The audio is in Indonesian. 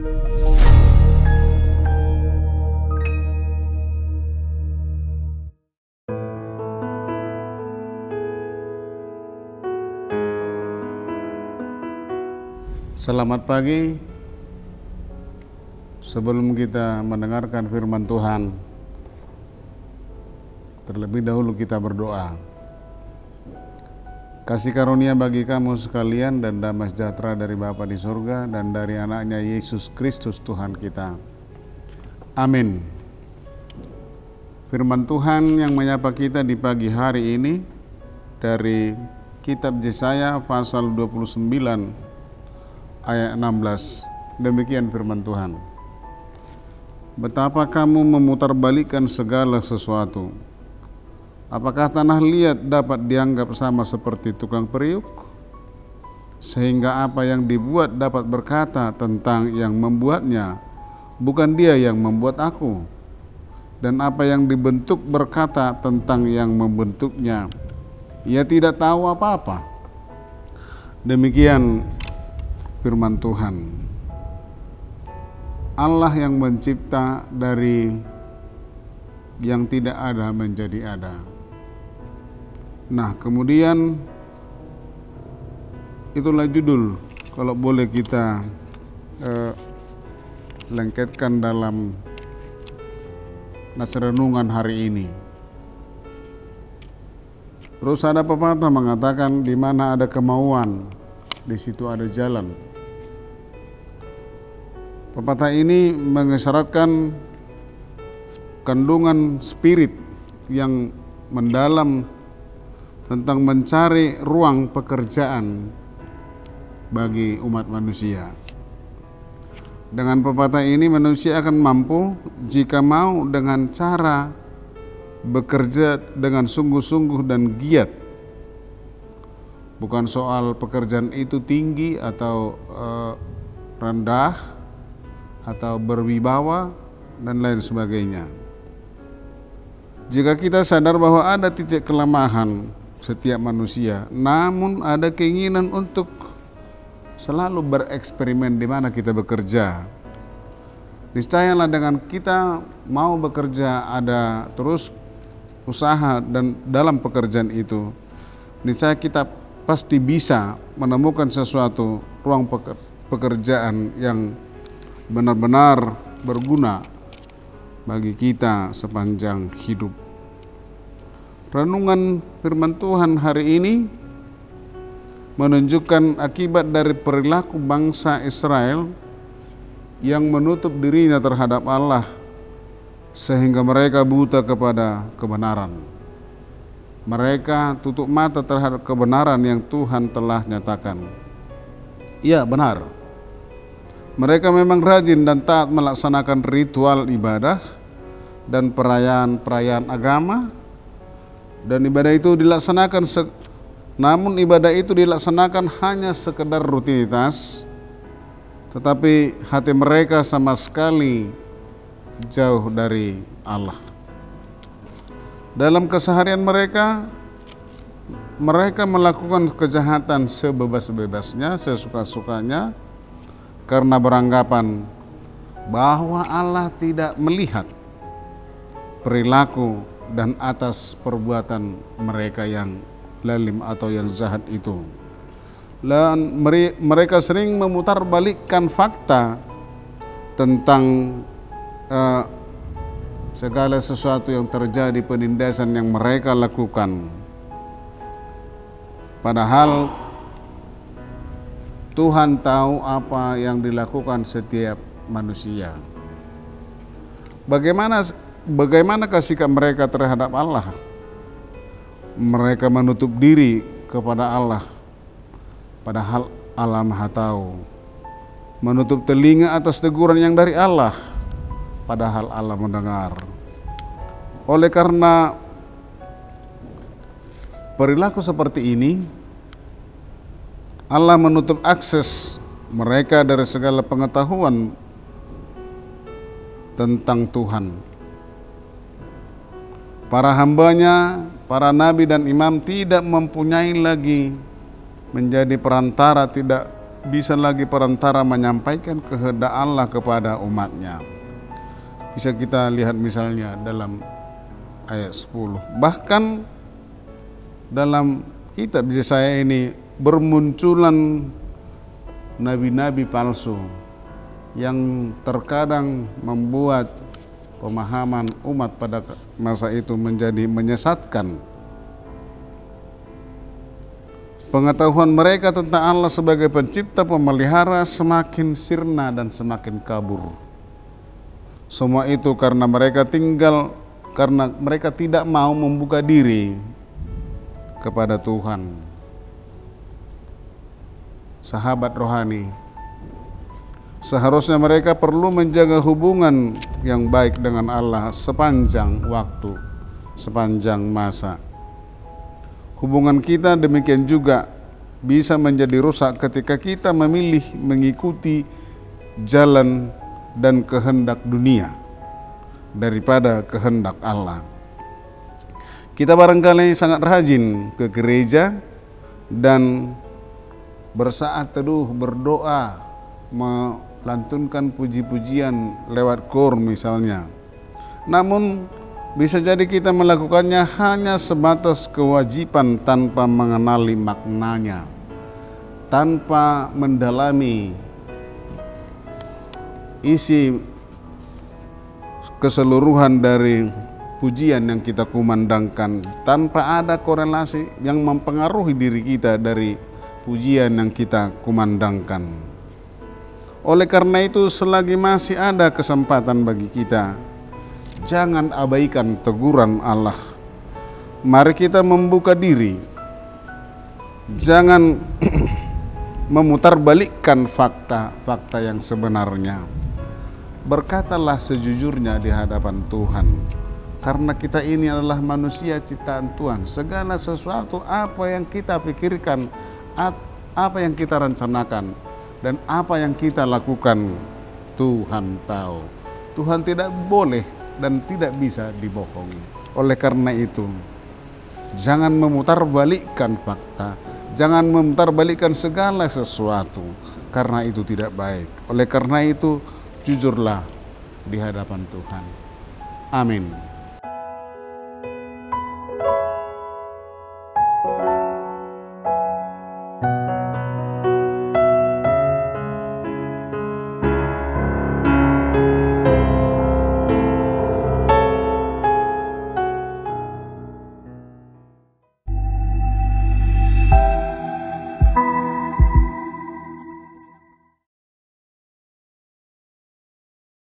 Selamat pagi. Sebelum kita mendengarkan firman Tuhan, terlebih dahulu kita berdoa. Kasih karunia bagi kamu sekalian dan damai sejahtera dari Bapa di surga dan dari anaknya Yesus Kristus Tuhan kita. Amin. Firman Tuhan yang menyapa kita di pagi hari ini dari kitab Yesaya pasal 29 ayat 16. Demikian firman Tuhan. Betapa kamu memutarbalikkan segala sesuatu. Apakah tanah liat dapat dianggap sama seperti tukang periuk? Sehingga apa yang dibuat dapat berkata tentang yang membuatnya, bukan dia yang membuat aku. Dan apa yang dibentuk berkata tentang yang membentuknya, ia tidak tahu apa-apa. Demikian firman Tuhan. Allah yang mencipta dari yang tidak ada menjadi ada. Nah, kemudian itulah judul, kalau boleh kita lengketkan dalam nats renungan hari ini. Terus ada pepatah mengatakan, di mana ada kemauan, di situ ada jalan. Pepatah ini mengisyaratkan kandungan spirit yang mendalam tentang mencari ruang pekerjaan bagi umat manusia. Dengan pepatah ini manusia akan mampu jika mau dengan cara bekerja dengan sungguh-sungguh dan giat. Bukan soal pekerjaan itu tinggi atau rendah atau berwibawa dan lain sebagainya. Jika kita sadar bahwa ada titik kelemahan setiap manusia, namun ada keinginan untuk selalu bereksperimen di mana kita bekerja, niscayalah dengan kita mau bekerja, ada terus usaha dan dalam pekerjaan itu, niscaya kita pasti bisa menemukan sesuatu ruang pekerjaan yang benar-benar berguna bagi kita sepanjang hidup. Renungan firman Tuhan hari ini menunjukkan akibat dari perilaku bangsa Israel yang menutup dirinya terhadap Allah sehingga mereka buta kepada kebenaran. Mereka tutup mata terhadap kebenaran yang Tuhan telah nyatakan. Ya, benar. Mereka memang rajin dan taat melaksanakan ritual ibadah dan perayaan-perayaan agama, dan ibadah itu dilaksanakan namun ibadah itu dilaksanakan hanya sekedar rutinitas, tetapi hati mereka sama sekali jauh dari Allah. Dalam keseharian mereka melakukan kejahatan sebebas-bebasnya, sesuka-sukanya, karena beranggapan bahwa Allah tidak melihat perilaku dan atas perbuatan mereka yang lalim atau yang jahat itu. Dan mereka sering memutarbalikkan fakta tentang segala sesuatu yang terjadi, penindasan yang mereka lakukan. Padahal Tuhan tahu apa yang dilakukan setiap manusia. Bagaimanakah sikap mereka terhadap Allah? Mereka menutup diri kepada Allah, padahal Allah Maha Tahu. Menutup telinga atas teguran yang dari Allah, padahal Allah mendengar. Oleh karena perilaku seperti ini, Allah menutup akses mereka dari segala pengetahuan tentang Tuhan. Para hambanya, para nabi dan imam tidak mempunyai lagi menjadi perantara, tidak bisa lagi perantara menyampaikan kehendak Allah kepada umatnya. Bisa kita lihat misalnya dalam ayat 10. Bahkan dalam kitab Yesaya ini bermunculan nabi-nabi palsu yang terkadang membuat pemahaman umat pada masa itu menjadi menyesatkan. Pengetahuan mereka tentang Allah sebagai pencipta pemelihara semakin sirna dan semakin kabur. Semua itu karena mereka tidak mau membuka diri kepada Tuhan. Sahabat rohani, seharusnya mereka perlu menjaga hubungan yang baik dengan Allah sepanjang waktu, sepanjang masa. Hubungan kita demikian juga bisa menjadi rusak ketika kita memilih mengikuti jalan dan kehendak dunia daripada kehendak Allah. Kita barangkali sangat rajin ke gereja dan bersaat teduh, berdoa, melantunkan puji-pujian lewat kor misalnya. Namun bisa jadi kita melakukannya hanya sebatas kewajiban tanpa mengenali maknanya, tanpa mendalami isi keseluruhan dari pujian yang kita kumandangkan, tanpa ada korelasi yang mempengaruhi diri kita dari pujian yang kita kumandangkan. Oleh karena itu, selagi masih ada kesempatan bagi kita, jangan abaikan teguran Allah. Mari kita membuka diri. Jangan memutarbalikkan fakta-fakta yang sebenarnya. Berkatalah sejujurnya di hadapan Tuhan. Karena kita ini adalah manusia ciptaan Tuhan. Segala sesuatu apa yang kita pikirkan, apa yang kita rencanakan, dan apa yang kita lakukan, Tuhan tahu. Tuhan tidak boleh dan tidak bisa dibohongi. Oleh karena itu, jangan memutarbalikkan fakta, jangan memutarbalikkan segala sesuatu, karena itu tidak baik. Oleh karena itu, jujurlah di hadapan Tuhan. Amin.